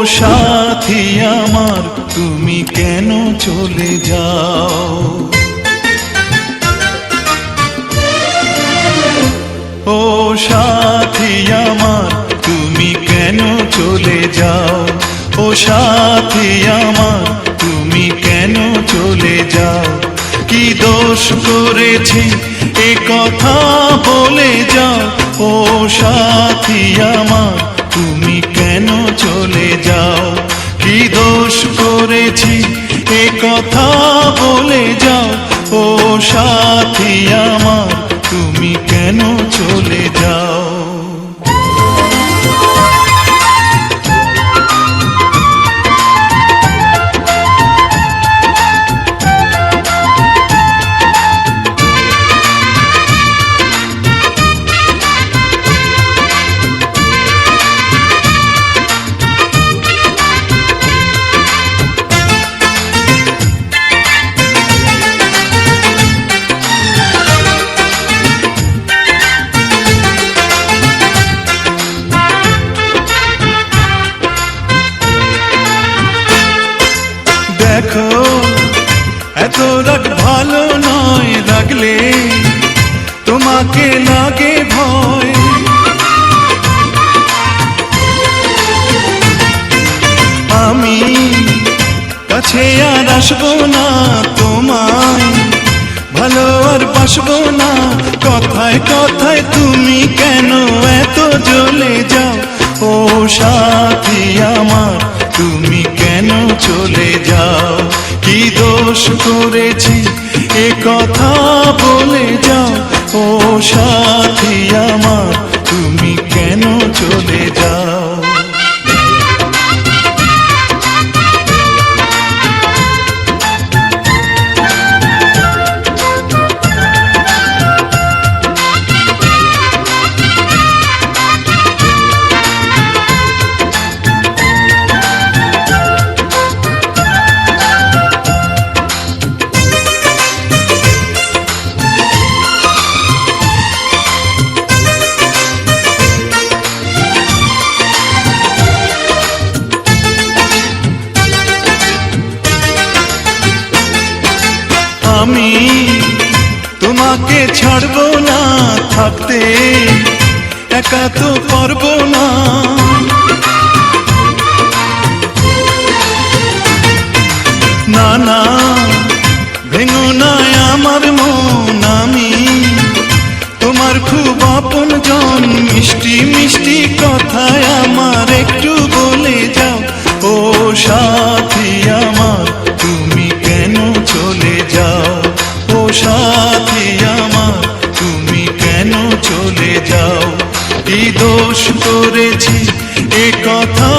সাথী আমার তুমি কেন চলে যাও, ও সাথী আমার তুমি কেন চলে যাও, ও সাথী আমার তুমি কেন চলে যাও। কি দোষ করেছি এ কথা বলে যাও, ও সাথী আমার তুমি কেন চলে যাও। কি দোষ করেছি এ কথা বলে যাও, ও সাথী আমার তুমি কেন চলে যাও। দেখো এত রাগ ভালো নয়, রাগলে তোমাকে লাগে ভয়। আমি কাছে আর আসবো না, তোমায় ভালো আর বাসবো না। কথায় কথায় তুমি কেন এত জ্বলে যাও, ও সাথী আমার তুমি কেন চলে যাও। কি দোষ করেছি এ কথা বলে যাও, ও সাথী আমার তুমি কেন চলে যাও। আমি তোমাকে ছাড়বো না, থাকতে একা তো পারবো না। না না ভেঙো না আমার মন, আমি তোমার খুব আপন জন। মিষ্টি মিষ্টি কথায় আমার একটু বলে যাও, ও সাথী আমার তুমি কেন চলে যাও, ও সাথী আমার তুমি কেন চলে যাও। কি দোষ করেছি এ কথা